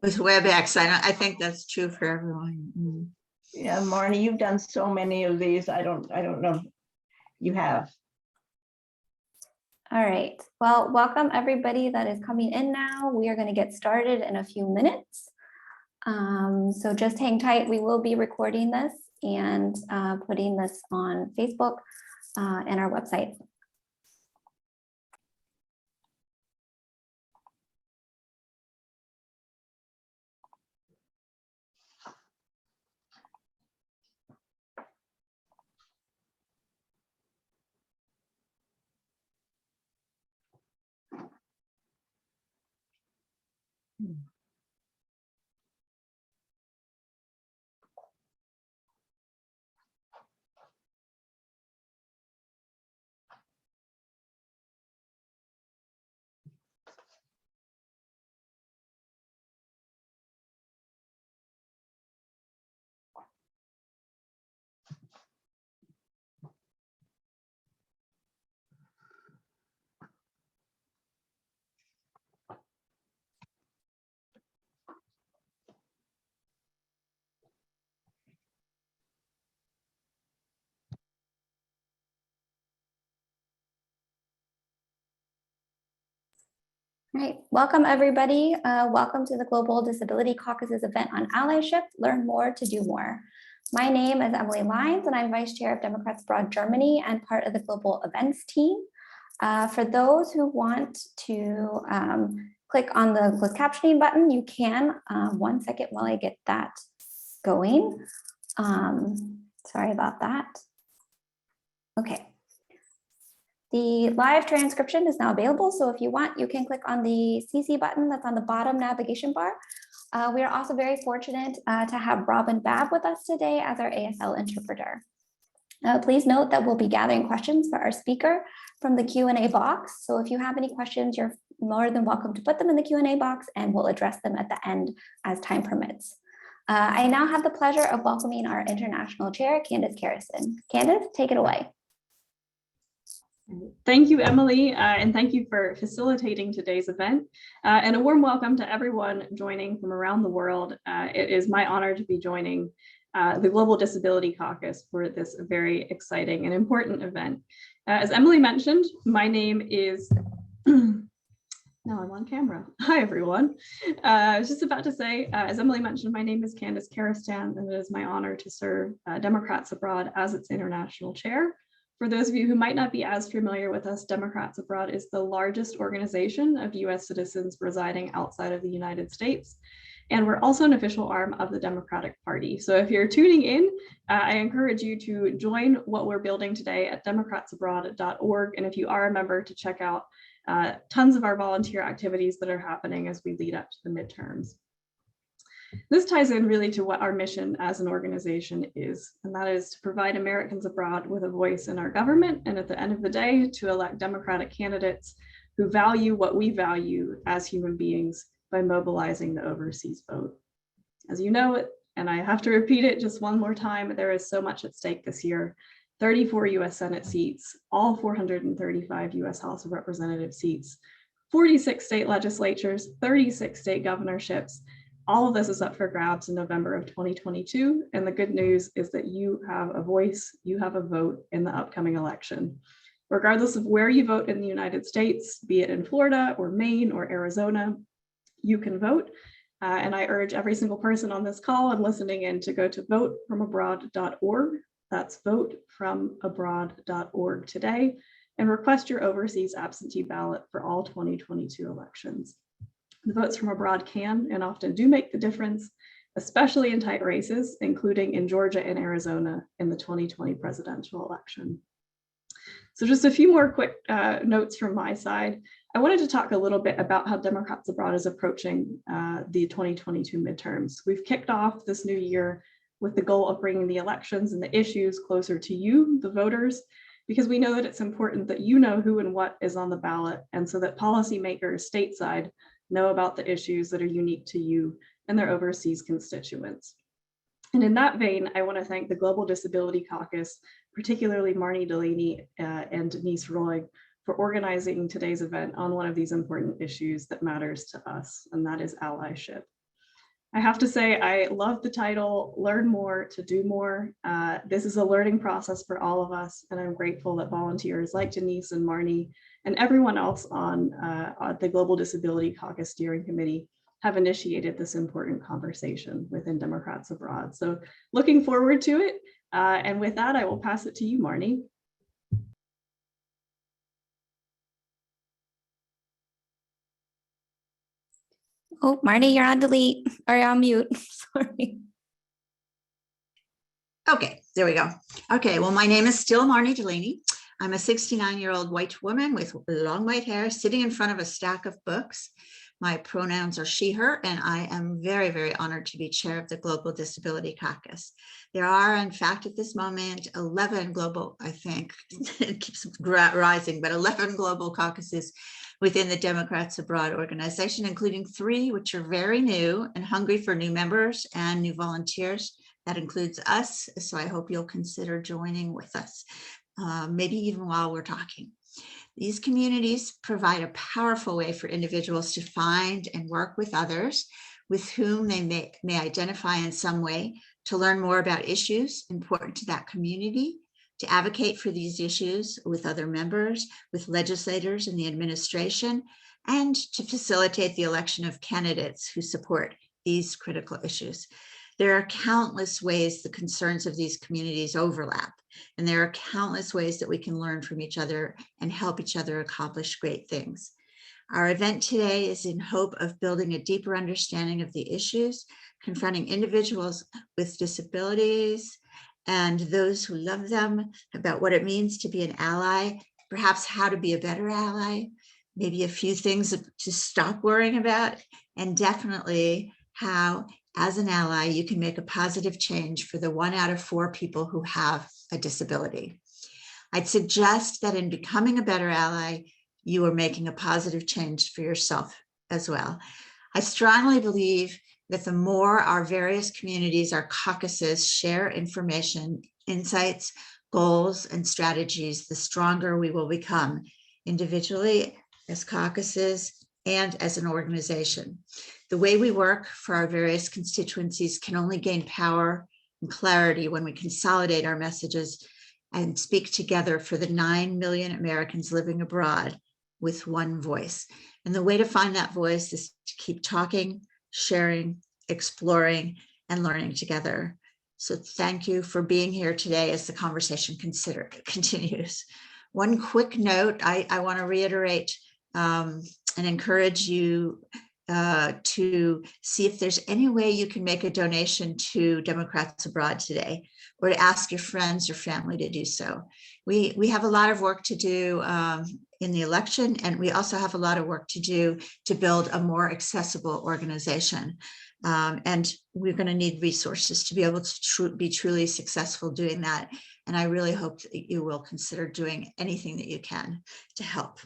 with WebEx. I think that's true for everyone. Mm. Yeah, Marnie, you've done so many of these. I don't know. You have. All right. Well, welcome everybody that is coming in now. We are going to get started in a few minutes. So just hang tight. We will be recording this and putting this on Facebook and our website. All right, welcome everybody. Welcome to the Global Disability Caucus's event on allyship, Learn More to Do More. My name is Emily Lines and I'm Vice Chair of Democrats Abroad Germany and part of the Global Events team. For those who want to click on the closed captioning button, you can. 1 second while I get that going. Sorry about that. Okay. The live transcription is now available, so if you want, you can click on the CC button that's on the bottom navigation bar. We are also very fortunate to have Robin Babb with us today as our ASL interpreter. Please note that we'll be gathering questions for our speaker from the Q&A box. So if you have any questions, you're more than welcome to put them in the Q&A box and we'll address them at the end as time permits. I now have the pleasure of welcoming our international chair, Candice Garrison. Candice, take it away. Thank you, Emily, and thank you for facilitating today's event. And a warm welcome to everyone joining from around the world. It is my honor to be joining the Global Disability Caucus for this very exciting and important event. As Emily mentioned, my name is, now I'm on camera. Hi, everyone. I was just about to say, as Emily mentioned, my name is Candice Garrison, and it is my honor to serve Democrats Abroad as its international chair. For those of you who might not be as familiar with us, Democrats Abroad is the largest organization of US citizens residing outside of the United States. And we're also an official arm of the Democratic Party. So if you're tuning in, I encourage you to join what we're building today at democratsabroad.org. And if you are a member, to check out tons of our volunteer activities that are happening as we lead up to the midterms. This ties in really to what our mission as an organization is, and that is to provide Americans abroad with a voice in our government, and at the end of the day, to elect Democratic candidates who value what we value as human beings by mobilizing the overseas vote. As you know, and I have to repeat it just one more time, there is so much at stake this year. 34 US Senate seats, all 435 US House of Representative seats, 46 state legislatures, 36 state governorships. All of this is up for grabs in November of 2022. And the good news is that you have a voice, you have a vote in the upcoming election. Regardless of where you vote in the United States, be it in Florida or Maine or Arizona, you can vote. And I urge every single person on this call and listening in to go to votefromabroad.org. That's votefromabroad.org today, and request your overseas absentee ballot for all 2022 elections. The votes from abroad can and often do make the difference, especially in tight races, including in Georgia and Arizona in the 2020 presidential election. So just a few more quick notes from my side. I wanted to talk a little bit about how Democrats Abroad is approaching the 2022 midterms. We've kicked off this new year with the goal of bringing the elections and the issues closer to you, the voters, because we know that it's important that you know who and what is on the ballot, and so that policymakers stateside know about the issues that are unique to you and their overseas constituents. And in that vein, I want to thank the Global Disability Caucus, particularly Marnie Delaney and Denise Roy, for organizing today's event on one of these important issues that matters to us, and that is allyship. I have to say, I love the title, Learn More to Do More. This is a learning process for all of us, and I'm grateful that volunteers like Denise and Marnie and everyone else on the Global Disability Caucus Steering Committee have initiated this important conversation within Democrats Abroad. So looking forward to it. And with that, I will pass it to you, Marnie. Oh, Marnie, you're on delete or you're on mute. Sorry. Okay, there we go. Okay, well, my name is still Marnie Delaney. I'm a 69-year-old white woman with long white hair sitting in front of a stack of books. My pronouns are she, her, and I am very, very honored to be chair of the Global Disability Caucus. There are, in fact, at this moment, 11 global, I think, it keeps rising, but 11 global caucuses within the Democrats Abroad organization, including 3 which are very new and hungry for new members and new volunteers. That includes us, so I hope you'll consider joining with us, maybe even while we're talking. These communities provide a powerful way for individuals to find and work with others with whom they may identify in some way, to learn more about issues important to that community, to advocate for these issues with other members, with legislators and the administration, and to facilitate the election of candidates who support these critical issues. There are countless ways the concerns of these communities overlap, and there are countless ways that we can learn from each other and help each other accomplish great things. Our event today is in hope of building a deeper understanding of the issues confronting individuals with disabilities and those who love them, about what it means to be an ally, perhaps how to be a better ally, maybe a few things to stop worrying about, and definitely how, as an ally, you can make a positive change for the 1 out of 4 people who have a disability. I'd suggest that in becoming a better ally, you are making a positive change for yourself as well. I strongly believe that the more our various communities, our caucuses, share information, insights, goals, and strategies, the stronger we will become individually, as caucuses, and as an organization. The way we work for our various constituencies can only gain power and clarity when we consolidate our messages and speak together for the 9 million Americans living abroad with one voice. And the way to find that voice is to keep talking, sharing, exploring, and learning together. So thank you for being here today as the conversation continues. One quick note, I want to reiterate and encourage you to see if there's any way you can make a donation to Democrats Abroad today, or to ask your friends or family to do so. We have a lot of work to do in the election, and we also have a lot of work to do to build a more accessible organization. And we're going to need resources to be able to be truly successful doing that. And I really hope that you will consider doing anything that you can to help.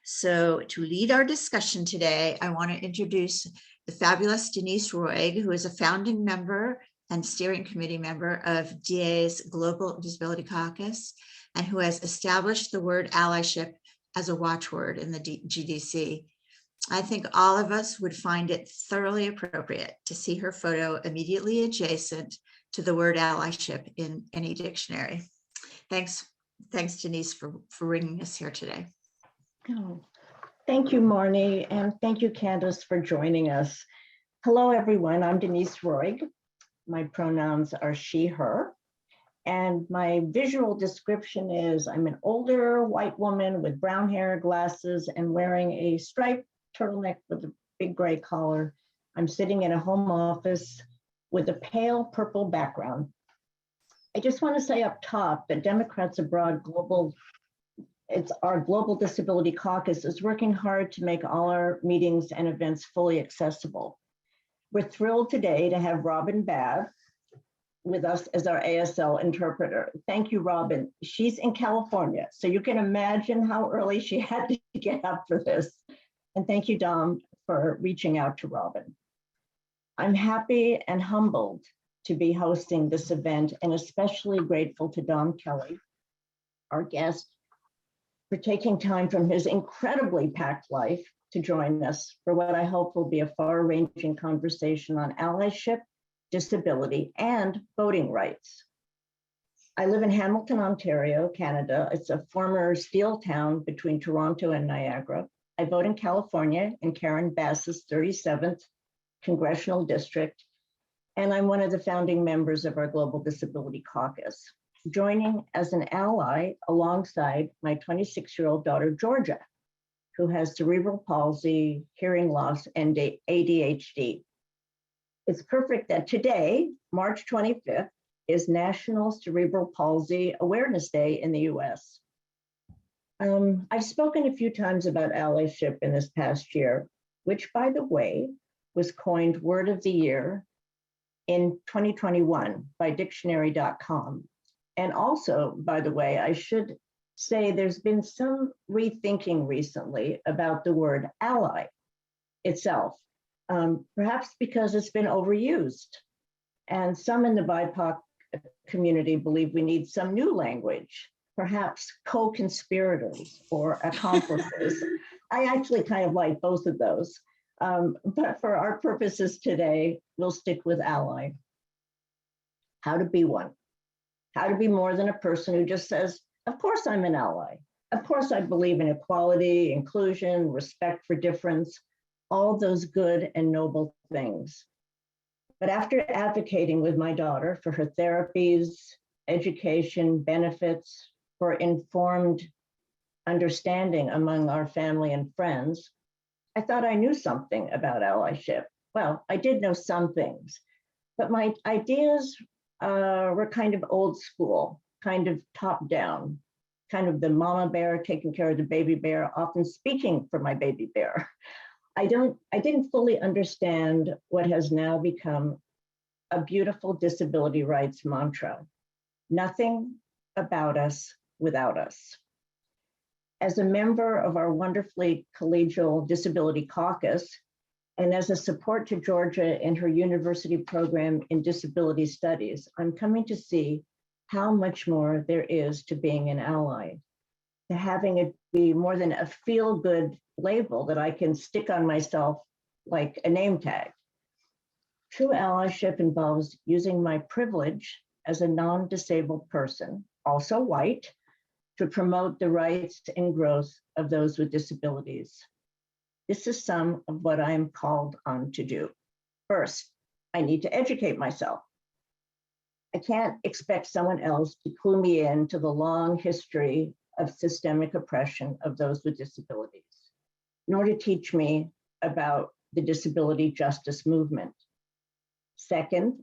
So to lead our discussion today, I want to introduce the fabulous Denise Roig, who is a founding member and steering committee member of DA's Global Disability Caucus, and who has established the word allyship as a watchword in the GDC. I think all of us would find it thoroughly appropriate to see her photo immediately adjacent to the word allyship in any dictionary. Thanks, Denise, for bringing us here today. Oh, thank you, Marnie, and thank you, Candice, for joining us. Hello, everyone. I'm Denise Roig. My pronouns are she, her, and my visual description is I'm an older white woman with brown hair, glasses, and wearing a striped turtleneck with a big gray collar. I'm sitting in a home office with a pale purple background. I just want to say up top that Democrats Abroad it's our Global Disability Caucus is working hard to make all our meetings and events fully accessible. We're thrilled today to have Joan Baez with us as our ASL interpreter. Thank you, Robin. She's in California, so you can imagine how early she had to get up for this. And thank you, Dom, for reaching out to Robin. I'm happy and humbled to be hosting this event, and especially grateful to Dom Kelly, our guest, for taking time from his incredibly packed life to join us for what I hope will be a far-ranging conversation on allyship, disability, and voting rights. I live in Hamilton, Ontario, Canada. It's a former steel town between Toronto and Niagara. I vote in California in Karen Bass's 37th Congressional District, and I'm one of the founding members of our Global Disability Caucus, joining as an ally alongside my 26-year-old daughter, Georgia, who has cerebral palsy, hearing loss, and ADHD. It's perfect that today, March 25th, is National Cerebral Palsy Awareness Day in the US. I've spoken a few times about allyship in this past year, which, by the way, was coined Word of the Year in 2021 by dictionary.com. And also, by the way, I should say there's been some rethinking recently about the word ally itself, perhaps because it's been overused. And some in the BIPOC community believe we need some new language, perhaps co-conspirators or accomplices. I actually kind of like both of those. But for our purposes today, we'll stick with ally. How to be one. How to be more than a person who just says, of course I'm an ally. Of course I believe in equality, inclusion, respect for difference, all those good and noble things. But after advocating with my daughter for her therapies, education, benefits, for informed understanding among our family and friends, I thought I knew something about allyship. Well, I did know some things, but my ideas were kind of old school, kind of top down, kind of the mama bear taking care of the baby bear, often speaking for my baby bear. I didn't fully understand what has now become a beautiful disability rights mantra. Nothing about us without us. As a member of our wonderfully collegial Disability Caucus, and as a support to Georgia in her university program in disability studies, I'm coming to see how much more there is to being an ally, to having it be more than a feel-good label that I can stick on myself like a name tag. True allyship involves using my privilege as a non-disabled person, also white, to promote the rights and growth of those with disabilities. This is some of what I am called on to do. First, I need to educate myself. I can't expect someone else to clue me into the long history of systemic oppression of those with disabilities, nor to teach me about the disability justice movement. Second,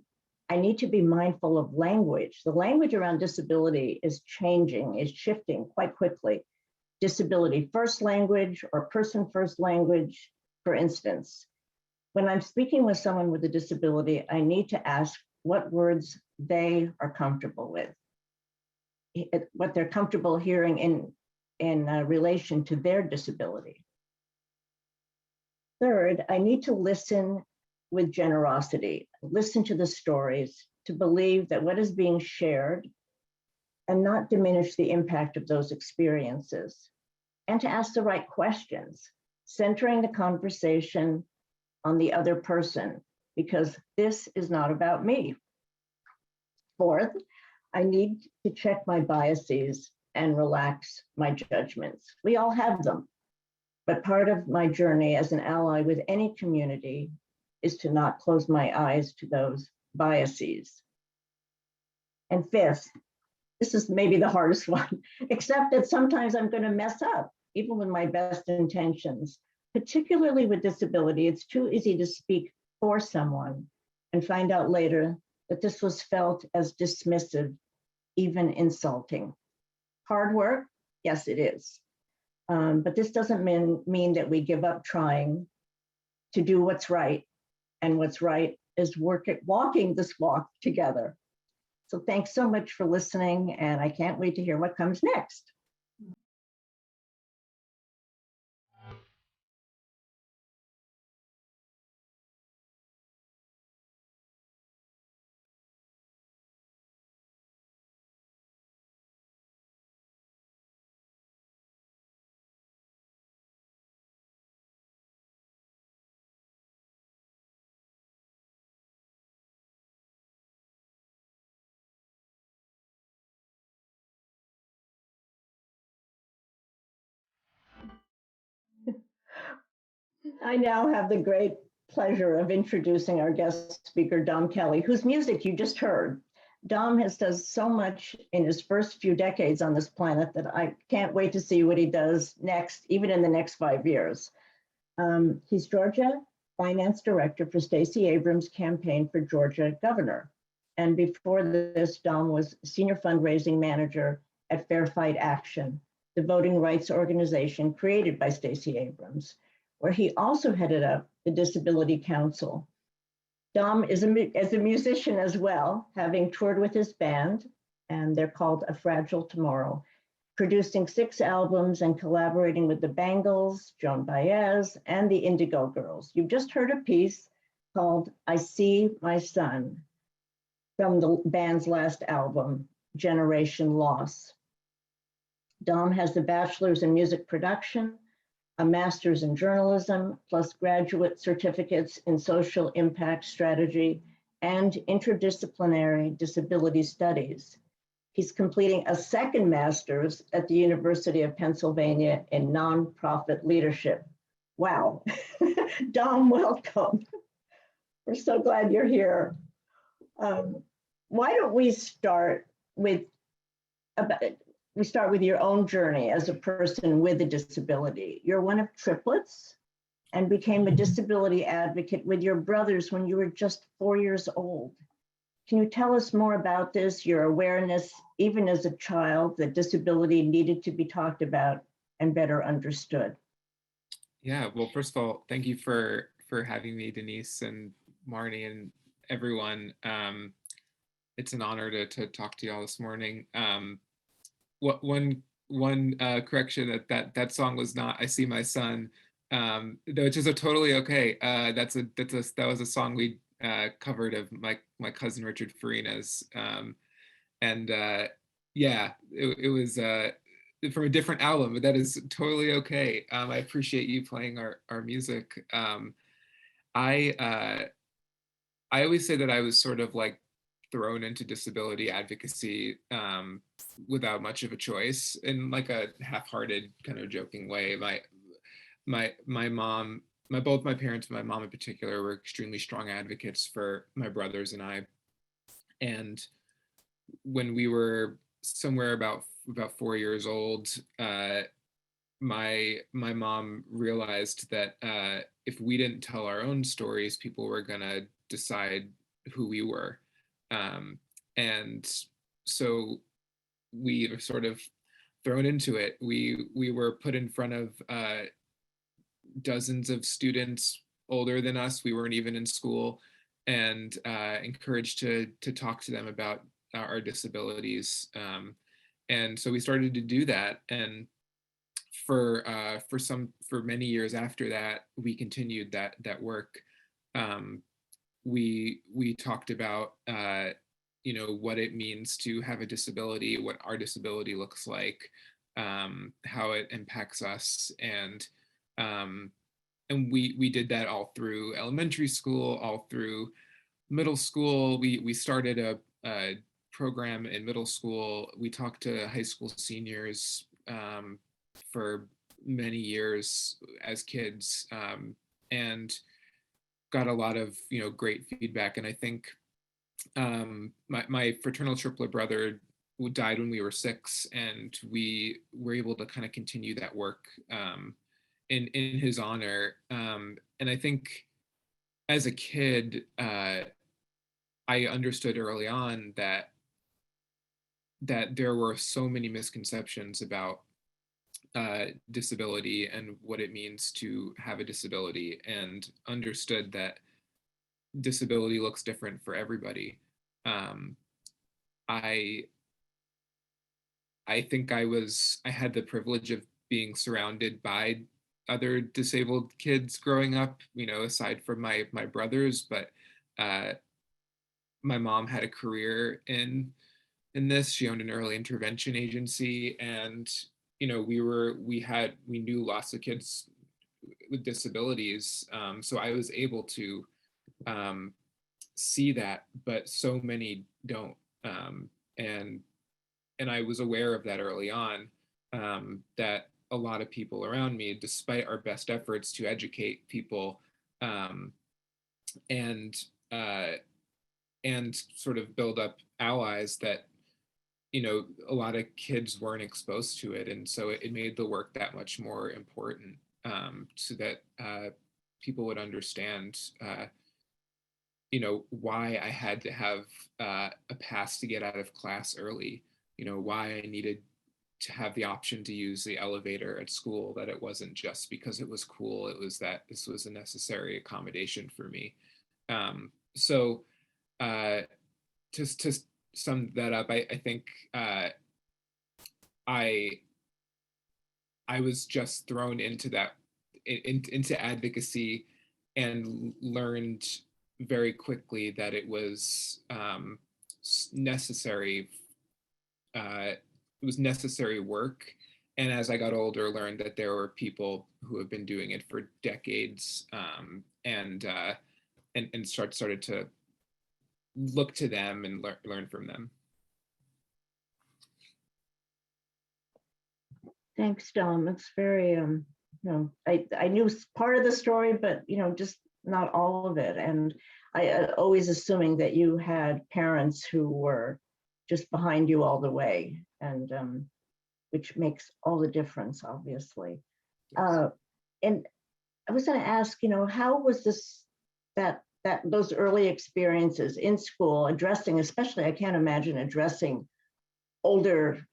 I need to be mindful of language. The language around disability is changing, is shifting quite quickly. Disability first language or person first language, for instance. When I'm speaking with someone with a disability, I need to ask what words they are comfortable with, what they're comfortable hearing in relation to their disability. Third, I need to listen with generosity, listen to the stories, to believe that what is being shared and not diminish the impact of those experiences, and to ask the right questions, centering the conversation on the other person, because this is not about me. Fourth, I need to check my biases and relax my judgments. We all have them, but part of my journey as an ally with any community is to not close my eyes to those biases. And fifth, this is maybe the hardest one, except that sometimes I'm going to mess up, even with my best intentions. Particularly with disability, it's too easy to speak for someone and find out later that this was felt as dismissive, even insulting. Hard work? Yes, it is. But this doesn't mean that we give up trying to do what's right. And what's right is walking this walk together. So thanks so much for listening, and I can't wait to hear what comes next. I now have the great pleasure of introducing our guest speaker, Dom Kelly, whose music you just heard. Dom has done so much in his first few decades on this planet that I can't wait to see what he does next, even in the next 5 years. He's Georgia Finance Director for Stacey Abrams' campaign for Georgia Governor. And before this, Dom was Senior Fundraising Manager at Fair Fight Action, the voting rights organization created by Stacey Abrams, where he also headed up the Disability Council. Dom is a musician as well, having toured with his band, and they're called A Fragile Tomorrow, producing 6 albums and collaborating with the Bangles, Joan Baez, and the Indigo Girls. You've just heard a piece called I See My Son from the band's last album, Generation Loss. Dom has a bachelor's in music production, a master's in journalism, plus graduate certificates in social impact strategy and interdisciplinary disability studies. He's completing a second master's at the University of Pennsylvania in nonprofit leadership. Wow. Dom, welcome. We're so glad you're here. Why don't we start with your own journey as a person with a disability. You're one of triplets and became a disability advocate with your brothers when you were just 4 years old. Can you tell us more about this, your awareness, even as a child, that disability needed to be talked about and better understood? Yeah, well, first of all, thank you for having me, Denise and Marnie and everyone. It's an honor to talk to y'all this morning. One correction, that song was not "I See My Son," which is totally okay. That was a song we covered of my cousin Richard Farina's, and yeah, it was from a different album, but that is totally okay. I appreciate you playing our music. I always say that I was sort of like thrown into disability advocacy without much of a choice, in like a half-hearted kind of joking way. My mom, both my parents, my mom in particular, were extremely strong advocates for my brothers and I. And when we were somewhere about 4 years old, my mom realized that if we didn't tell our own stories, people were gonna decide who we were. And so we were sort of thrown into it. We were put in front of dozens of students older than us. We weren't even in school, and encouraged to talk to them about our disabilities. And so we started to do that. And for many years after that, we continued that work. We talked about what it means to have a disability, what our disability looks like, how it impacts us, and we did that all through elementary school, all through middle school. We started a program in middle school. We talked to high school seniors for many years as kids, and got a lot of great feedback. And I think my fraternal triplet brother died when we were 6, and we were able to kind of continue that work in his honor. And I think as a kid, I understood early on that there were so many misconceptions about disability and what it means to have a disability, and understood that disability looks different for everybody. I think I had the privilege of being surrounded by other disabled kids growing up, aside from my brothers, but my mom had a career in this. She owned an early intervention agency, and we knew lots of kids with disabilities, so I was able to see that, but so many don't, and I was aware of that early on, that a lot of people around me, despite our best efforts to educate people, um, and and sort of build up allies, that a lot of kids weren't exposed to it, and so it made the work that much more important, so that people would understand why I had to have a pass to get out of class early, why I needed to have the option to use the elevator at school, that it wasn't just because it was cool, it was that this was a necessary accommodation for me. So to sum that up, I think I was just thrown into into advocacy, and learned very quickly that it was necessary. It was necessary work, and as I got older, learned that there were people who have been doing it for decades, and started to look to them and learn from them. Thanks, Dom. It's very, I knew part of the story, but, just not all of it. And I always assuming that you had parents who were just behind you all the way, and which makes all the difference, obviously. Yes. And I was going to ask, how was those early experiences in school addressing, especially, I can't imagine addressing older,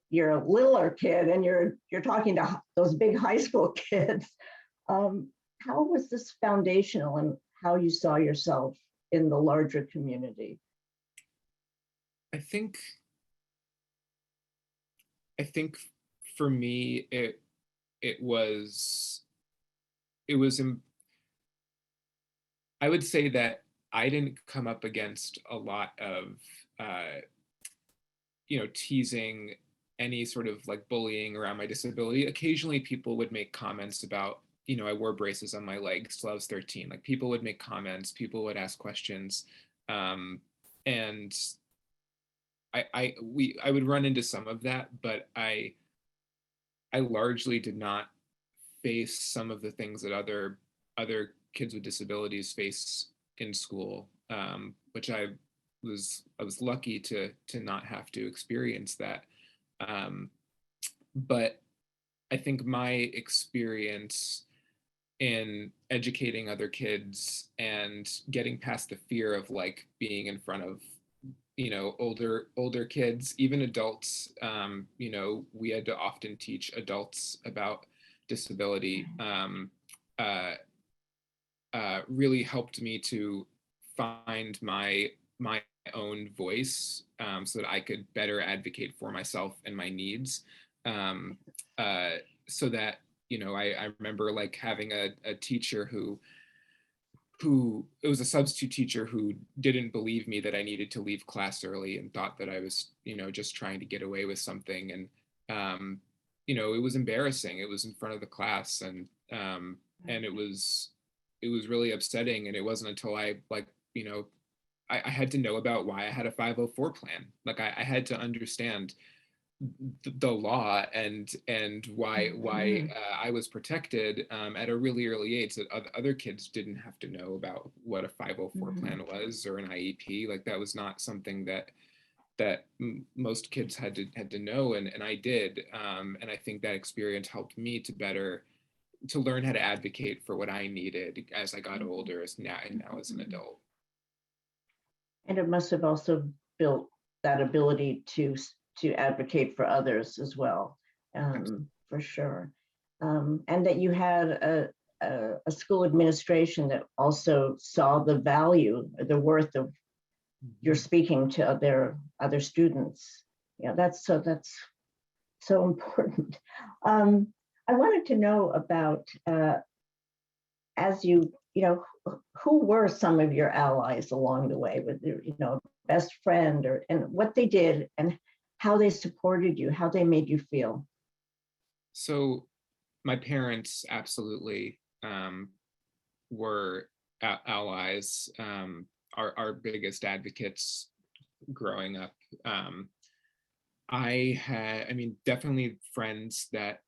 you're a littler kid and you're talking to those big high school kids. How was this foundational in how you saw yourself in the larger community? I think for me, it was I would say that I didn't come up against a lot of teasing, any sort of like bullying around my disability. Occasionally people would make comments about, I wore braces on my legs till I was 13. Like, people would make comments, people would ask questions, and I would run into some of that, but I largely did not face some of the things that other kids with disabilities face in school, which I was lucky to not have to experience that. But I think my experience in educating other kids and getting past the fear of like being in front of older kids, even adults, we had to often teach adults about disability, really helped me to find my own voice, so that I could better advocate for myself and my needs, so that I remember like having a teacher who it was a substitute teacher who didn't believe me that I needed to leave class early, and thought that I was just trying to get away with something. And it was embarrassing. It was in front of the class, and it was really upsetting. And it wasn't until I I had to know about why I had a 504 plan. Like, I had to understand the law and why I was protected at a really early age, that other kids didn't have to know about what a 504 plan was, or an IEP. Like, that was not something that most kids had to know, and I did, and I think that experience helped me to learn how to advocate for what I needed as I got older, as now as an adult. And it must have also built that ability to advocate for others as well, for sure. And that you had a school administration that also saw the value, the worth of your speaking to other students. Yeah, that's so important. I wanted to know about, as who were some of your allies along the way, with your, best friend, and what they did, and how they supported you, how they made you feel? So my parents absolutely were allies, our biggest advocates growing up. I mean, definitely friends that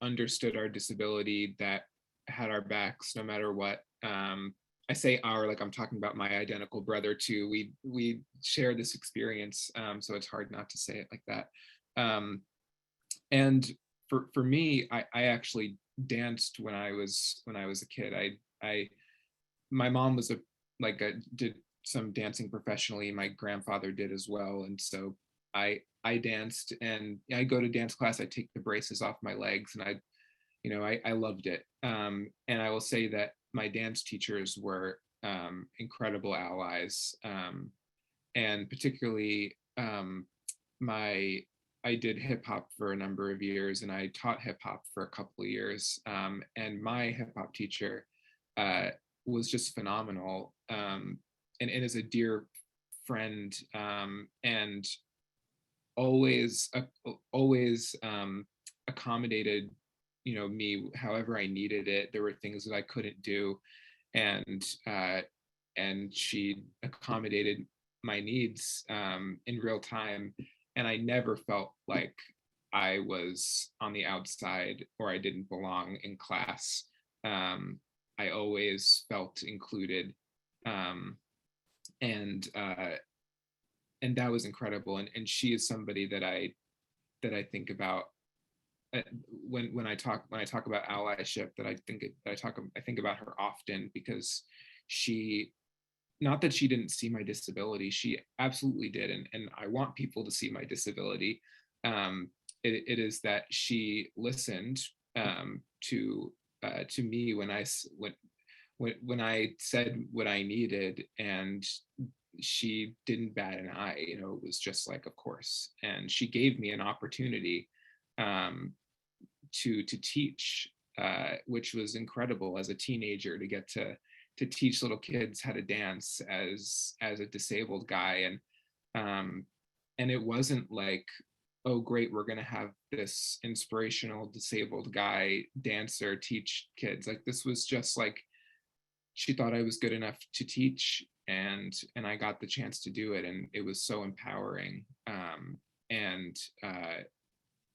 understood our disability, that had our backs no matter what. I say our, like I'm talking about my identical brother too. We share this experience, so it's hard not to say it like that. And for me, I actually danced when I was a kid. I my mom was did some dancing professionally. My grandfather did as well, and so I danced, and I go to dance class. I take the braces off my legs, and I loved it. And I will say that my dance teachers were incredible allies, and particularly I did hip hop for a number of years, and I taught hip hop for a couple of years. And my hip hop teacher uh, was just phenomenal, and is a dear friend, and always accommodated, me however I needed it. There were things that I couldn't do, and she accommodated my needs in real time, and I never felt like I was on the outside or I didn't belong in class. I always felt included, um, and that was incredible. And she is somebody that I think about when I talk about allyship. That I think about her often, because she, not that she didn't see my disability, she absolutely did, and I want people to see my disability. It is that she listened to me when I said what I needed, and she didn't bat an eye. It was just like, of course. And she gave me an opportunity to teach, which was incredible as a teenager, to get to teach little kids how to dance as a disabled guy. And it wasn't like, oh great, we're going to have this inspirational disabled guy dancer teach kids. Like, this was just like, she thought I was good enough to teach, and I got the chance to do it, and it was so empowering. And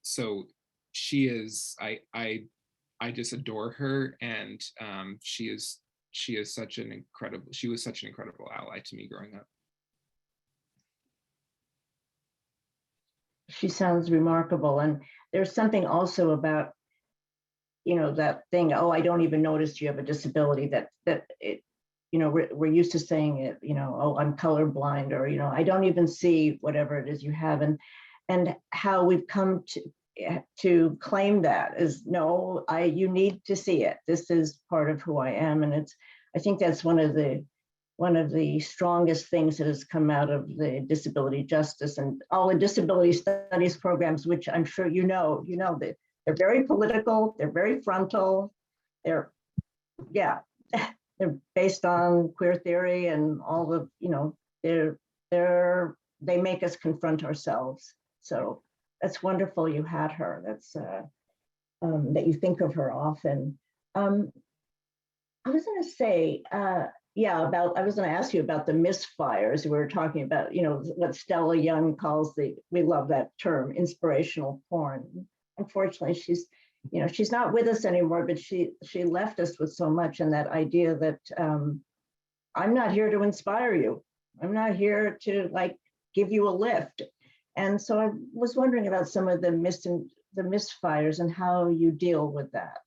so she is, I just adore her, and she was such an incredible ally to me growing up. She sounds remarkable. And there's something also about, that thing, oh, I don't even notice you have a disability, that it, we're used to saying it, oh, I'm colorblind, or, I don't even see whatever it is you have. And how we've come to claim that is, no, you need to see it. This is part of who I am. And I think that's one of the strongest things that has come out of the disability justice and all the disability studies programs, which I'm sure that they're very political, they're very frontal, they're based on queer theory and all of, they make us confront ourselves. So that's wonderful you had her. That's that you think of her often. I was going to say, I was going to ask you about the misfires. We were talking about, what Stella Young calls we love that term, inspirational porn. Unfortunately, she's not with us anymore, but she left us with so much, and that idea that I'm not here to inspire you. I'm not here to give you a lift. And so I was wondering about some of the misfires and how you deal with that.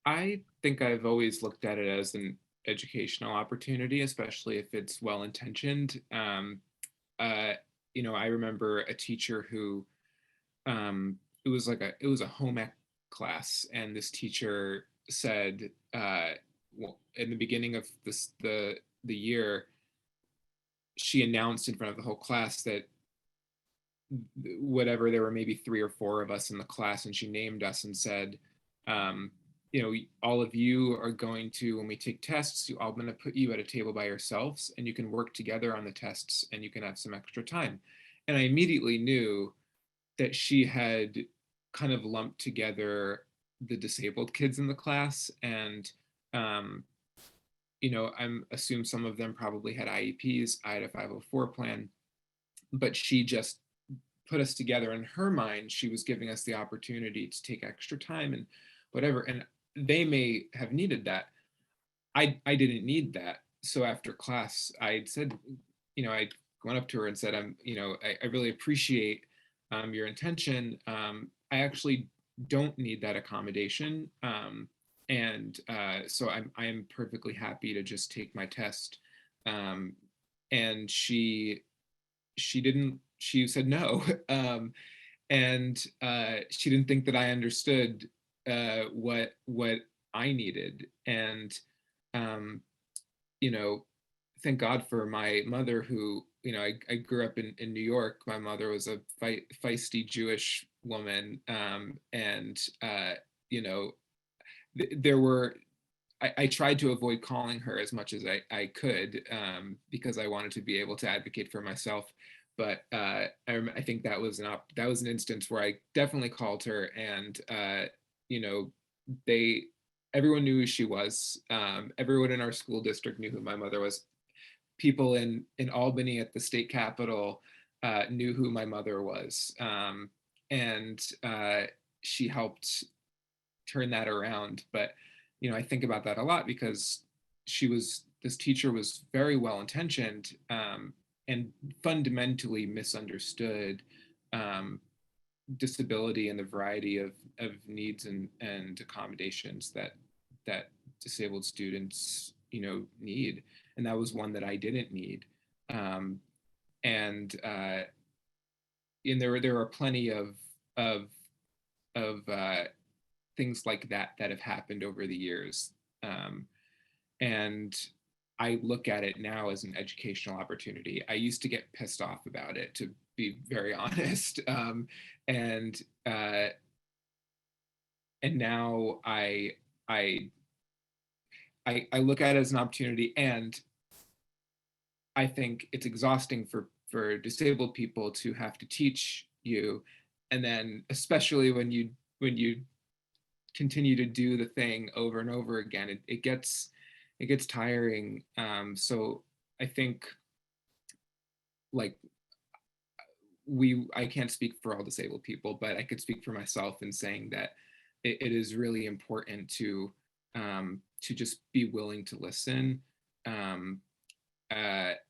I think I've always looked at it as an educational opportunity, especially if it's well-intentioned. I remember a teacher who, it was a home ec class, and this teacher said, in the beginning of the year, she announced in front of the whole class that whatever, there were maybe 3 or 4 of us in the class, and she named us and said, all of you are going to, when we take tests, I'm going to put you at a table by yourselves, and you can work together on the tests, and you can have some extra time. And I immediately knew that she had kind of lumped together the disabled kids in the class, and I'm assume some of them probably had IEPs. I had a 504 plan, but she just put us together. In her mind, she was giving us the opportunity to take extra time and whatever, and they may have needed that. I didn't need that. So after class, I said, I went up to her and said, I really appreciate your intention. I actually don't need that accommodation. So I am perfectly happy to just take my test. And she said no. And she didn't think that I understood what I needed. And thank God for my mother, who, I grew up in New York. My mother was a feisty Jewish woman. There were, I tried to avoid calling her as much as I could, because I wanted to be able to advocate for myself. But I think that was an instance where I definitely called her, and everyone knew who she was. Everyone in our school district knew who my mother was. People in Albany at the state capitol knew who my mother was, and she helped turn that around. But I think about that a lot, because this teacher was very well intentioned, and fundamentally misunderstood disability and the variety of needs and accommodations that disabled students need. And that was one that I didn't need. And there are plenty of things like that have happened over the years. And I look at it now as an educational opportunity. I used to get pissed off about it, to be very honest. And now I look at it as an opportunity, and I think it's exhausting for disabled people to have to teach you, and then especially when you continue to do the thing over and over again, it gets tiring. So I think, like, I can't speak for all disabled people, but I could speak for myself in saying that it is really important to just be willing to listen.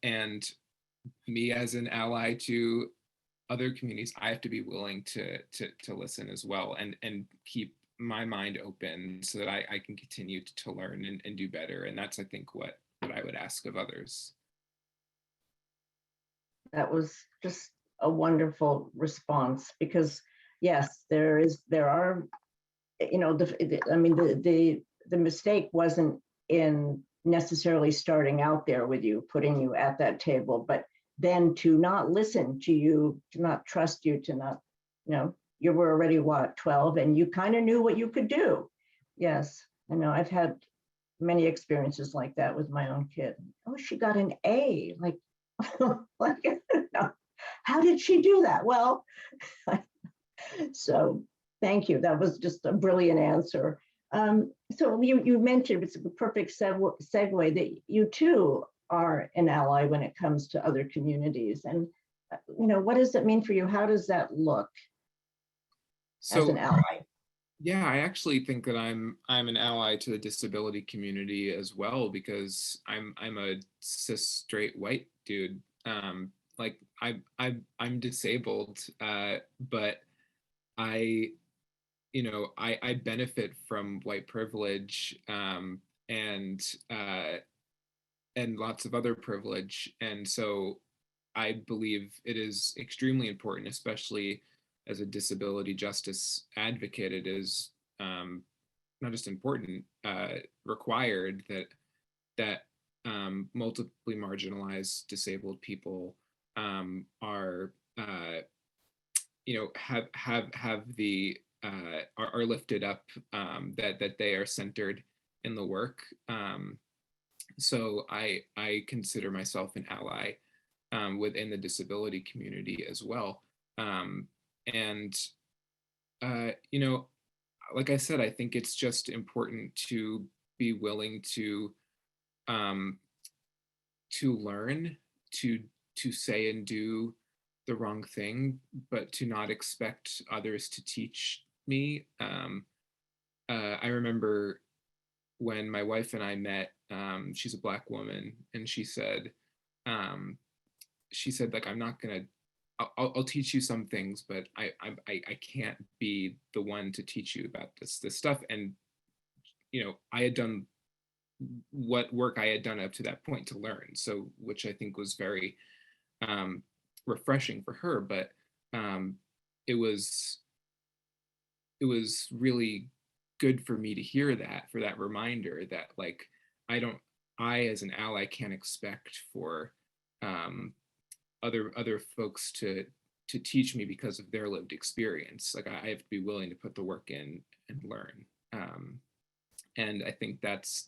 And me as an ally to other communities, I have to be willing to listen as well, and keep my mind open so that I can continue to learn and do better. And that's, I think, what I would ask of others. That was just a wonderful response, because yes, there are, the mistake wasn't in necessarily starting out there with you, putting you at that table, but then to not listen to you, to not trust you, to not, you were already 12, and you kind of knew what you could do. Yes, I know, I've had many experiences like that with my own kid. Oh, she got an A, like, how did she do that? Well, so thank you. That was just a brilliant answer. So you mentioned, it's a perfect segue, that you too are an ally when it comes to other communities. And what does it mean for you? How does that look as an ally? Yeah, I actually think that I'm an ally to the disability community as well, because I'm a cis straight white dude. Like, I'm disabled, but I benefit from white privilege, and lots of other privilege. And so I believe it is extremely important, especially as a disability justice advocate, it is not just important, required that multiply marginalized disabled people are have the are lifted up, that they are centered in the work. So I consider myself an ally within the disability community as well. And like I said, I think it's just important to be willing to learn, to say and do the wrong thing, but to not expect others to teach me. I remember when my wife and I met, she's a Black woman, and she said, like, I'm not gonna, I'll teach you some things, but I can't be the one to teach you about this stuff. And I had done what work I had done up to that point to learn, so which I think was very refreshing for her. But it was really good for me to hear that, for that reminder that, like, I as an ally can't expect for other folks to teach me because of their lived experience. Like, I have to be willing to put the work in and learn. And I think that's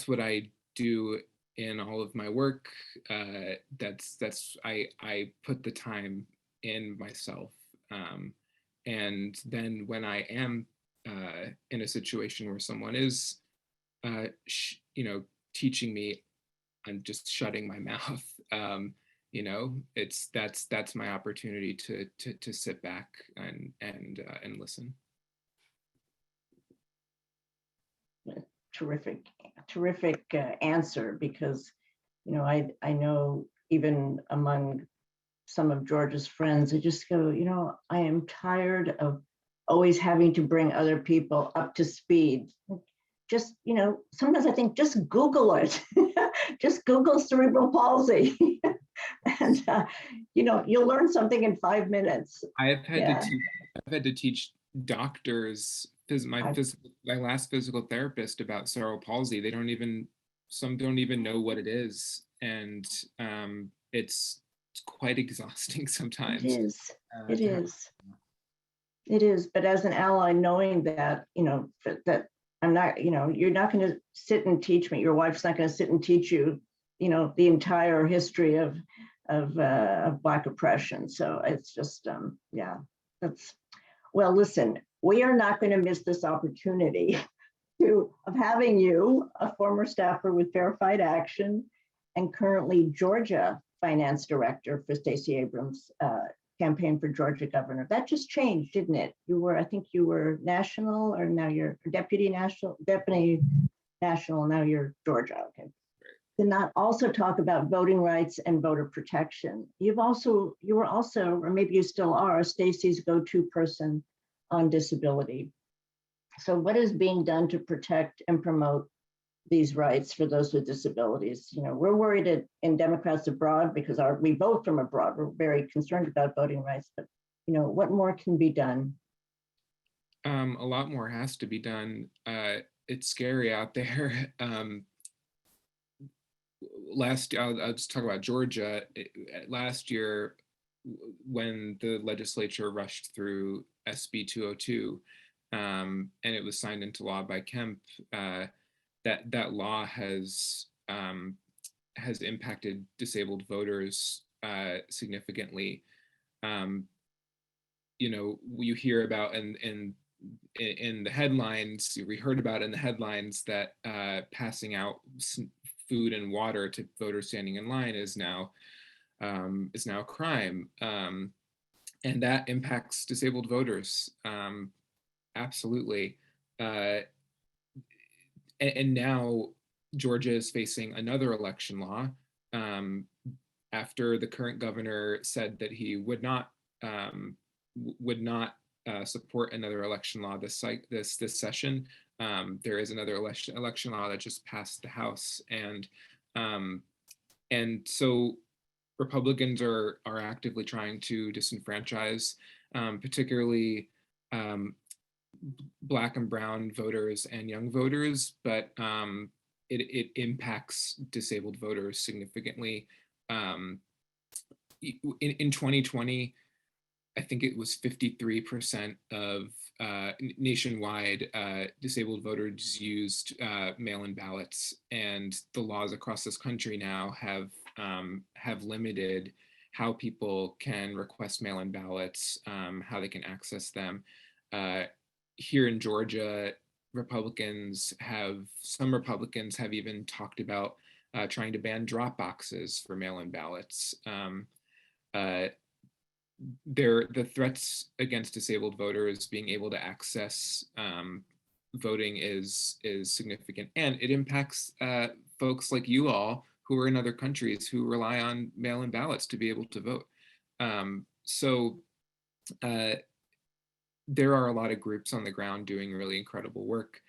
what I do in all of my work. I put the time in myself. And then when I am in a situation where someone is, teaching me, I'm just shutting my mouth. That's my opportunity to sit back and listen. Terrific answer, because I know even among some of Georgia's friends, they just go, I am tired of always having to bring other people up to speed. Just, sometimes I think just Google it. Just Google cerebral palsy. And you'll learn something in 5 minutes. I've had to teach doctors, my last physical therapist, about cerebral palsy. Some don't even know what it is, and it's quite exhausting sometimes. It is. But as an ally, knowing that that I'm not, you're not going to sit and teach me. Your wife's not going to sit and teach you, the entire history of Black oppression. So it's just, well, listen, we are not going to miss this opportunity of having you, a former staffer with Verified Action and currently Georgia Finance Director for Stacey Abrams' campaign for Georgia governor. That just changed, didn't it? I think you were national, or now you're deputy national, now you're Georgia. Okay. To not also talk about voting rights and voter protection. You were also, or maybe you still are, Stacey's go-to person on disability. So what is being done to protect and promote these rights for those with disabilities? We're worried in Democrats abroad, because we vote from abroad. We're very concerned about voting rights, but what more can be done? A lot more has to be done. It's scary out there. I'll just talk about Georgia. Last year, when the legislature rushed through SB 202, and it was signed into law by Kemp, that law has impacted disabled voters significantly. You hear about in the headlines, we heard about in the headlines that passing out food and water to voters standing in line is now a crime, and that impacts disabled voters. Absolutely. And now Georgia is facing another election law, after the current governor said that he would not support another election law this session. There is another election law that just passed the House, and so Republicans are actively trying to disenfranchise, particularly Black and brown voters and young voters, but it impacts disabled voters significantly. In 2020, I think it was 53% of nationwide disabled voters used mail-in ballots, and the laws across this country now have limited how people can request mail-in ballots, how they can access them. Here in Georgia, some Republicans have even talked about trying to ban drop boxes for mail-in ballots. the threats against disabled voters being able to access voting is significant, and it impacts folks like you all who are in other countries who rely on mail-in ballots to be able to vote. So there are a lot of groups on the ground doing really incredible work.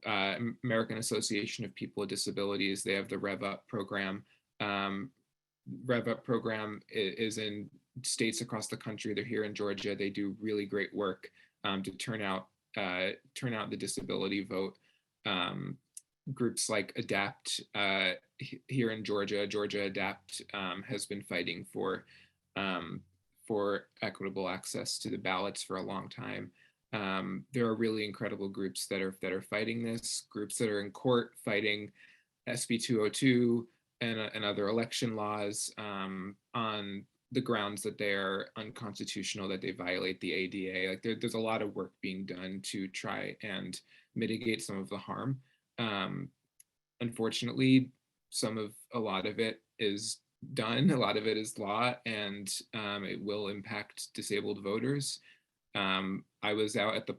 American Association of People with Disabilities, they have the Rev Up program. Rev Up program is in states across the country. They're here in Georgia. They do really great work to turn out the disability vote. Groups like ADAPT here in Georgia, Georgia ADAPT has been fighting for equitable access to the ballots for a long time. There are really incredible groups that are fighting this, groups that are in court fighting SB 202 and other election laws on the grounds that they are unconstitutional, that they violate the ADA. Like there's a lot of work being done to try and mitigate some of the harm. Unfortunately, a lot of it is done, a lot of it is law, and it will impact disabled voters. I was out at the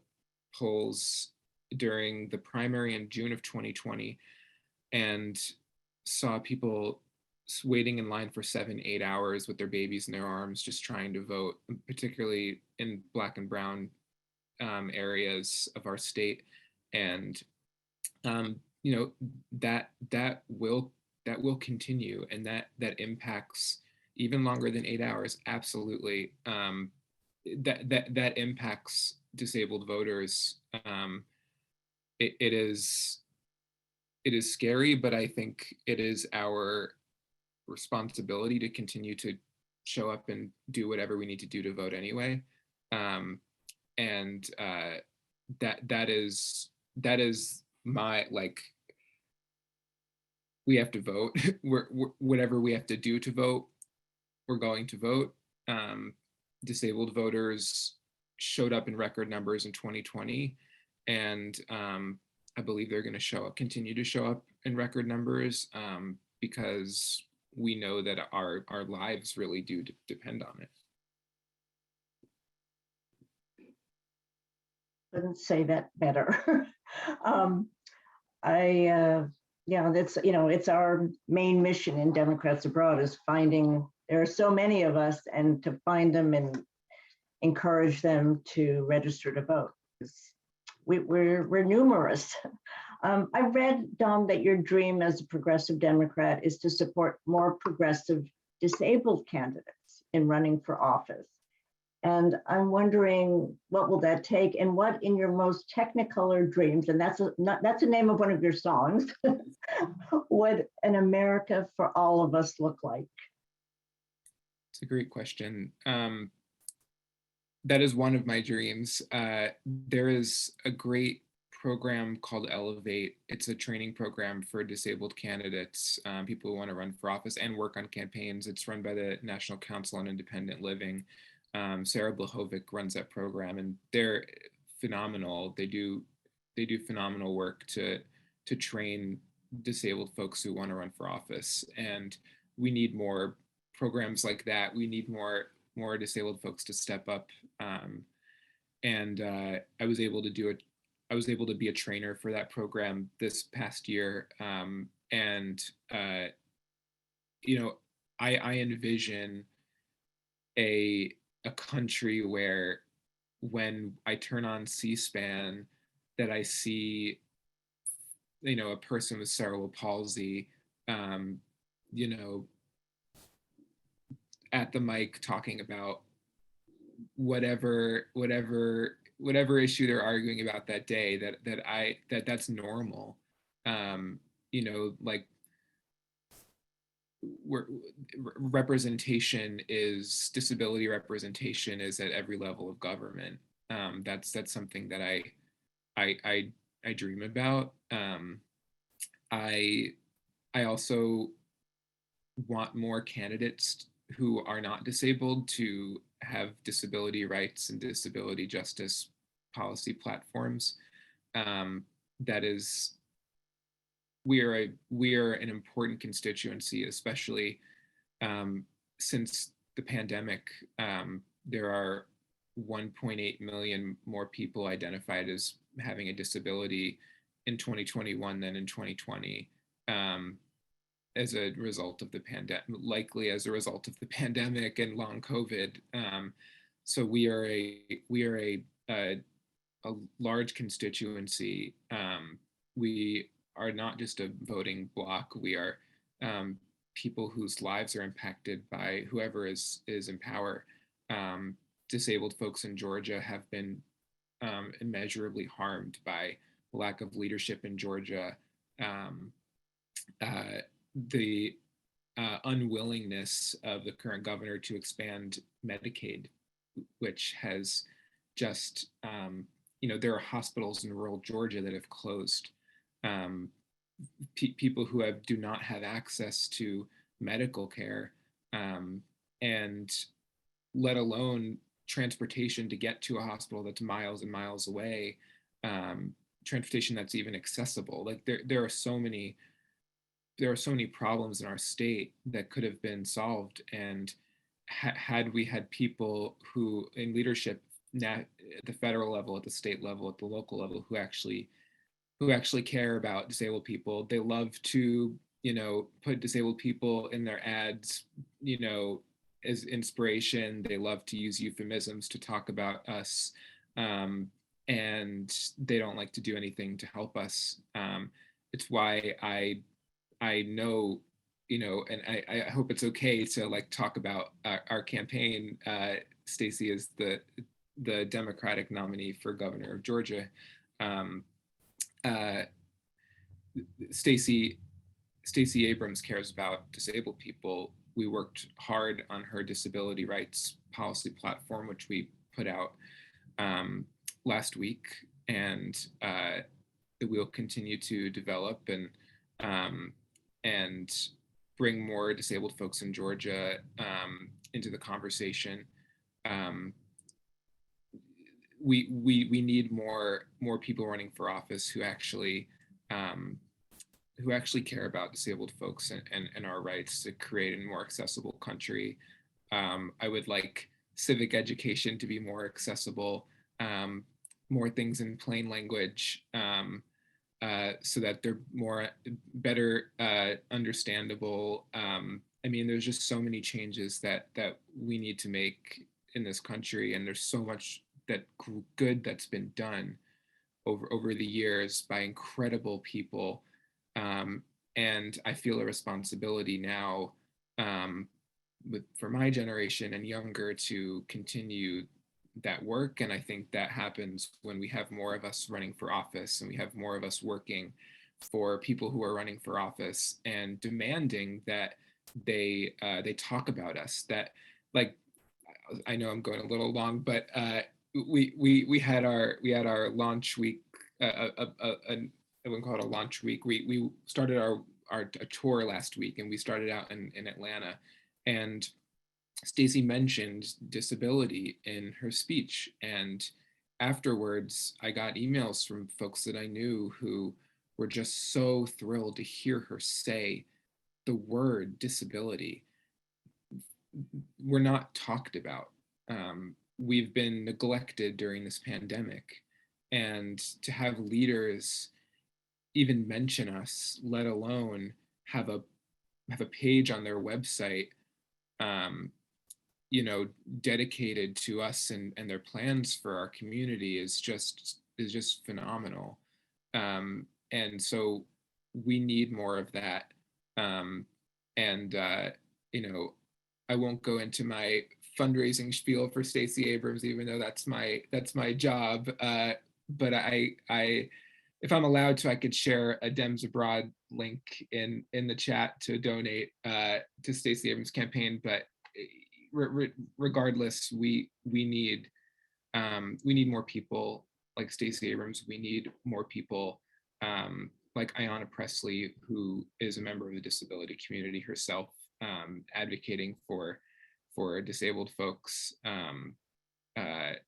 polls during the primary in June of 2020 and saw people waiting in line for 7-8 hours with their babies in their arms, just trying to vote, particularly in Black and brown areas of our state. And that will continue, and that impacts even longer than 8 hours. Absolutely, that impacts disabled voters. It is scary, but I think it is our responsibility to continue to show up and do whatever we need to do to vote anyway. And that is my, like, we have to vote. Whatever we have to do to vote, we're going to vote. Disabled voters showed up in record numbers in 2020, and I believe they're going to continue to show up in record numbers because we know that our lives really do depend on it. Couldn't say that better. That's, it's our main mission in Democrats Abroad, is finding, there are so many of us, and to find them and encourage them to register to vote. We're numerous. I read, Dom, that your dream as a progressive Democrat is to support more progressive disabled candidates in running for office. And I'm wondering, what will that take, and what in your most technicolor dreams, and that's the name of one of your songs, would an America for all of us look like? It's a great question. That is one of my dreams. There is a great program called Elevate. It's a training program for disabled candidates, people who want to run for office and work on campaigns. It's run by the National Council on Independent Living. Sarah Blahovic runs that program, and they're phenomenal. They do phenomenal work to train disabled folks who want to run for office. And we need more programs like that. We need more disabled folks to step up. And I was able to be a trainer for that program this past year. I envision a country where, when I turn on C-SPAN, that I see, a person with cerebral palsy, at the mic talking about whatever issue they're arguing about that day, that's normal. Like, disability representation is at every level of government. That's something that I dream about. I also want more candidates who are not disabled to have disability rights and disability justice policy platforms. We are an important constituency, especially since the pandemic, there are 1.8 million more people identified as having a disability in 2021 than in 2020, as a result of the pandemic, likely as a result of the pandemic and long COVID. So we are a large constituency. We are not just a voting bloc. We are people whose lives are impacted by whoever is in power. Disabled folks in Georgia have been immeasurably harmed by lack of leadership in Georgia. The unwillingness of the current governor to expand Medicaid, which has just, there are hospitals in rural Georgia that have closed. People who do not have access to medical care, and let alone transportation to get to a hospital that's miles and miles away, transportation that's even accessible. Like there are so many problems in our state that could have been solved, and had we had people who in leadership at the federal level, at the state level, at the local level, who actually care about disabled people. They love to, put disabled people in their ads, as inspiration. They love to use euphemisms to talk about us, and they don't like to do anything to help us. It's why I know, and I hope it's okay to talk about our campaign. Stacey is the Democratic nominee for governor of Georgia. Stacey Abrams cares about disabled people. We worked hard on her disability rights policy platform, which we put out last week, and that we'll continue to develop and bring more disabled folks in Georgia into the conversation. We need more people running for office who actually care about disabled folks and our rights to create a more accessible country. I would like civic education to be more accessible, more things in plain language, so that they're better understandable. There's just so many changes that we need to make in this country, and there's so much good that's been done over the years by incredible people. And I feel a responsibility now, for my generation and younger, to continue that work. And I think that happens when we have more of us running for office, and we have more of us working for people who are running for office and demanding that they talk about us. That, I know I'm going a little long, but we had our launch week. I wouldn't call it a launch week. We started our tour last week, and we started out in Atlanta, and Stacey mentioned disability in her speech, and afterwards I got emails from folks that I knew who were just so thrilled to hear her say the word disability. We're not talked about. We've been neglected during this pandemic, and to have leaders even mention us, let alone have a page on their website, dedicated to us and their plans for our community is just phenomenal. And so we need more of that. I won't go into my fundraising spiel for Stacey Abrams, even though that's my job. But I if I'm allowed to, I could share a Dems Abroad link in the chat to donate to Stacey Abrams' campaign. But regardless, we need more people like Stacey Abrams. We need more people like Ayanna Pressley, who is a member of the disability community herself, advocating for disabled folks. That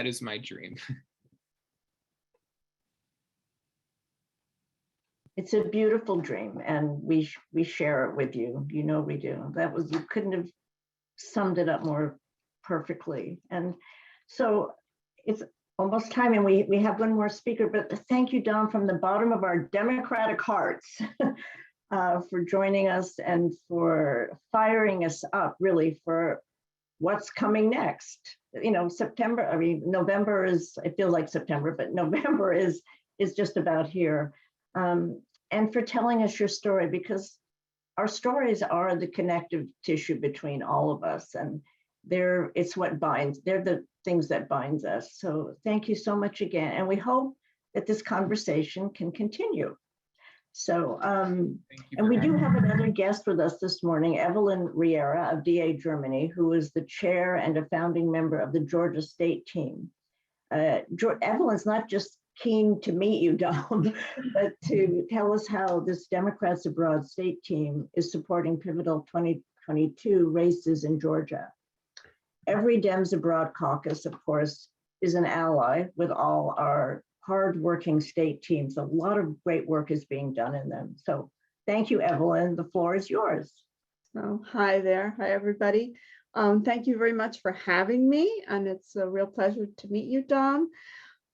is my dream. It's a beautiful dream, and we share it with you. You know we do. You couldn't have summed it up more perfectly. And so it's almost time, and we have one more speaker, but thank you, Don, from the bottom of our democratic hearts for joining us and for firing us up, really, for what's coming next. You know, September, I mean, November is, it feels like September, but November is just about here. And for telling us your story, because our stories are the connective tissue between all of us, and it's what binds, they're the things that binds us. So thank you so much again. And we hope that this conversation can continue. So, and we do have another guest with us this morning, Evelyn Riera of DA Germany, who is the chair and a founding member of the Georgia State team. Evelyn's not just keen to meet you, Don, but to tell us how this Democrats Abroad state team is supporting pivotal 2022 races in Georgia. Every Dems Abroad caucus, of course, is an ally with all our hardworking state teams. A lot of great work is being done in them. So thank you, Evelyn. The floor is yours. Oh, hi there. Hi, everybody. Thank you very much for having me. And it's a real pleasure to meet you, Dom.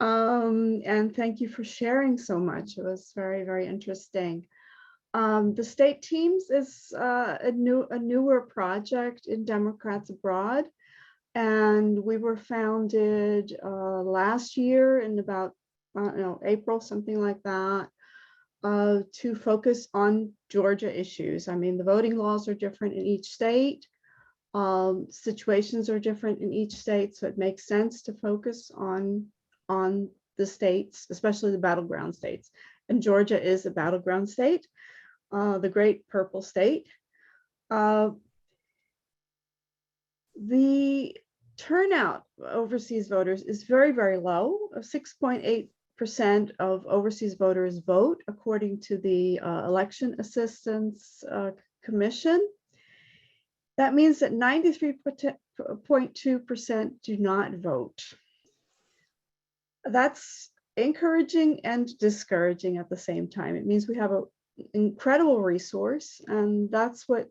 And thank you for sharing so much. It was very, very interesting. The state teams is a newer project in Democrats Abroad. And we were founded last year in about April, something like that, to focus on Georgia issues. I mean, the voting laws are different in each state. Situations are different in each state, so it makes sense to focus on the states, especially the battleground states. And Georgia is a battleground state, the great purple state. The turnout of overseas voters is very, very low. 6.8% of overseas voters vote, according to the Election Assistance Commission. That means that 93.2% do not vote. That's encouraging and discouraging at the same time. It means we have an incredible resource, and that's one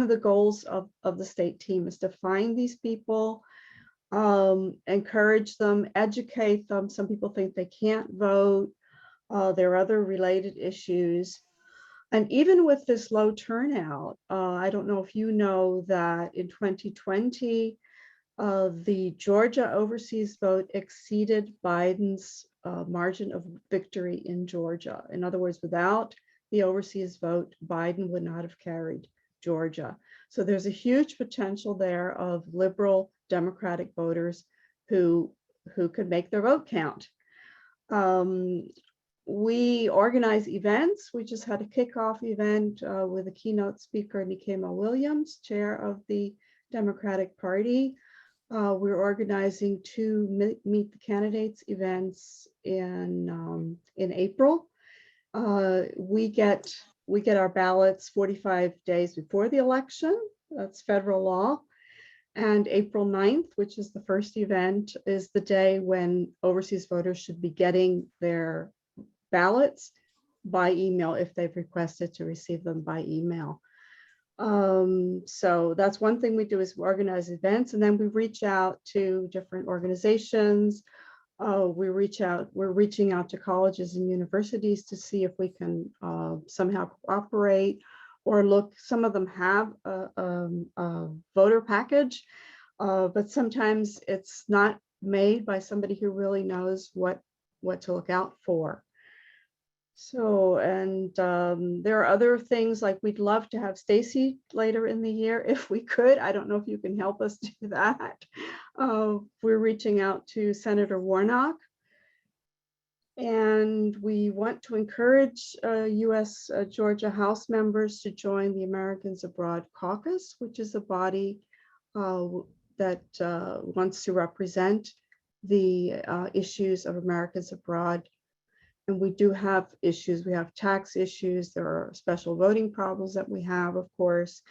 of the goals of the state team, is to find these people, encourage them, educate them. Some people think they can't vote. There are other related issues. And even with this low turnout, I don't know if you know that in 2020, the Georgia overseas vote exceeded Biden's margin of victory in Georgia. In other words, without the overseas vote, Biden would not have carried Georgia. So there's a huge potential there of liberal Democratic voters who could make their vote count. We organize events. We just had a kickoff event with a keynote speaker, Nikema Williams, chair of the Democratic Party. We're organizing two Meet the Candidates events in April. We get our ballots 45 days before the election. That's federal law. And April 9th, which is the first event, is the day when overseas voters should be getting their ballots by email if they've requested to receive them by email. So that's one thing we do, is we organize events, and then we reach out to different organizations. We're reaching out to colleges and universities to see if we can somehow cooperate or look. Some of them have a voter package, but sometimes it's not made by somebody who really knows what to look out for. So, and there are other things, like we'd love to have Stacey later in the year if we could. I don't know if you can help us do that. We're reaching out to Senator Warnock. And we want to encourage U.S. Georgia House members to join the Americans Abroad Caucus, which is a body that wants to represent the issues of Americans abroad. And we do have issues. We have tax issues. There are special voting problems that we have, of course,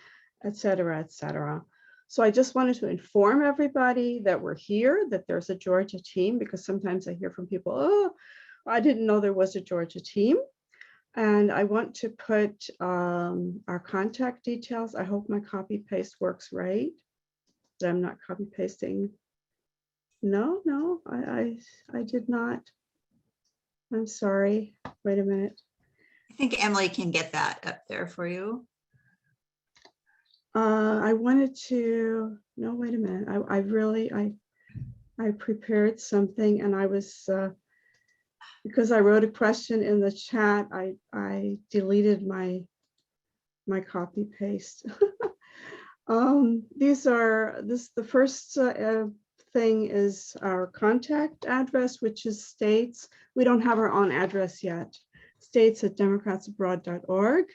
et cetera, et cetera. So I just wanted to inform everybody that we're here, that there's a Georgia team, because sometimes I hear from people, oh, I didn't know there was a Georgia team. And I want to put our contact details. I hope my copy paste works right. That I'm not copy pasting. No, I did not. I'm sorry. Wait a minute. I think Emily can get that up there for you. I wanted to, no, wait a minute. I prepared something and I was, because I wrote a question in the chat, I deleted my copy paste. The first thing is our contact address, which is states. We don't have our own address yet. states@democratsabroad.org.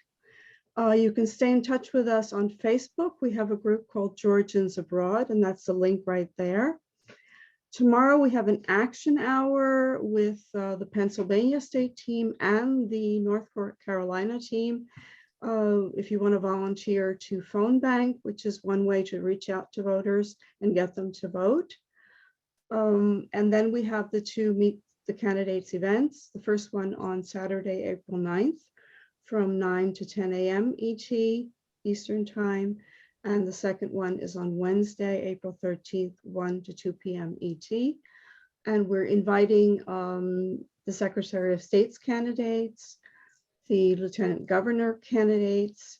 You can stay in touch with us on Facebook. We have a group called Georgians Abroad, and that's the link right there. Tomorrow we have an action hour with the Pennsylvania State team and the North Carolina team. If you want to volunteer to phone bank, which is one way to reach out to voters and get them to vote. And then we have the two Meet the Candidates events. The first one on Saturday, April 9th from 9 to 10 a.m. ET, Eastern Time. And the second one is on Wednesday, April 13th, 1 to 2 p.m. ET. And we're inviting the Secretary of State's candidates, the Lieutenant Governor candidates,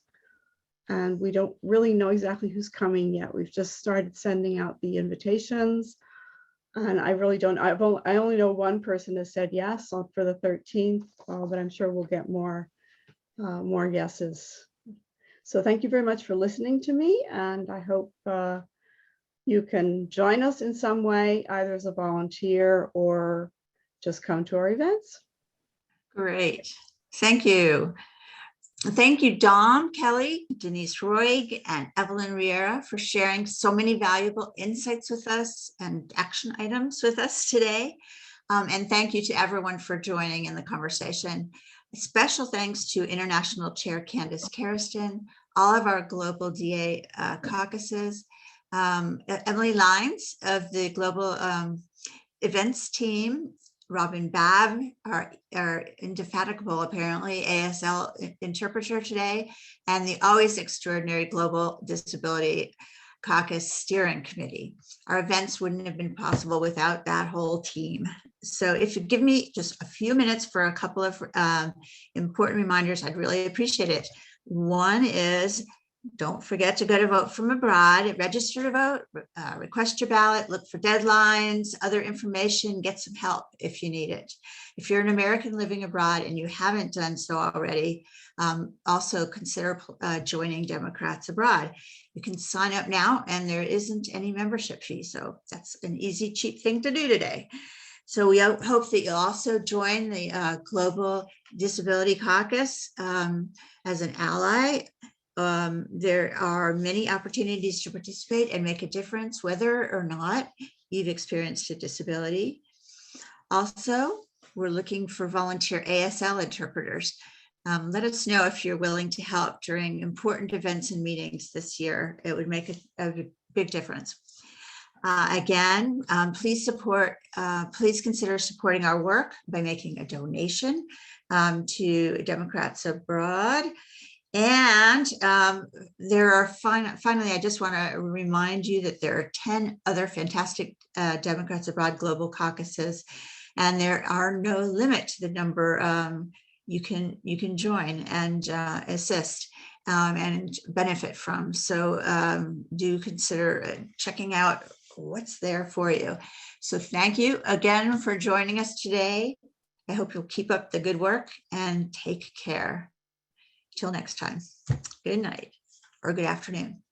and we don't really know exactly who's coming yet. We've just started sending out the invitations, and I really don't, I only know one person has said yes for the 13th, but I'm sure we'll get more yeses. So thank you very much for listening to me, and I hope you can join us in some way, either as a volunteer or just come to our events. Great. Thank you. Thank you, Dom, Kelly, Denise Roig, and Evelyn Riera for sharing so many valuable insights with us and action items with us today. And thank you to everyone for joining in the conversation. Special thanks to International Chair Candice Garrison, all of our global DA caucuses, Emily Lines of the global events team, Robin Babb, our indefatigable, apparently, ASL interpreter today, and the always extraordinary Global Disability Caucus Steering Committee. Our events wouldn't have been possible without that whole team. So if you give me just a few minutes for a couple of important reminders, I'd really appreciate it. One is, don't forget to go to vote from abroad, register to vote, request your ballot, look for deadlines, other information, get some help if you need it. If you're an American living abroad and you haven't done so already, also consider joining Democrats Abroad. You can sign up now and there isn't any membership fee. So that's an easy, cheap thing to do today. So we hope that you'll also join the Global Disability Caucus as an ally. There are many opportunities to participate and make a difference, whether or not you've experienced a disability. Also, we're looking for volunteer ASL interpreters. Let us know if you're willing to help during important events and meetings this year. It would make a big difference. Again, please consider supporting our work by making a donation to Democrats Abroad. And there are finally, I just want to remind you that there are 10 other fantastic Democrats Abroad global caucuses, and there are no limit to the number you can join and assist and benefit from. So do consider checking out what's there for you. So thank you again for joining us today. I hope you'll keep up the good work and take care. Till next time, good night or good afternoon.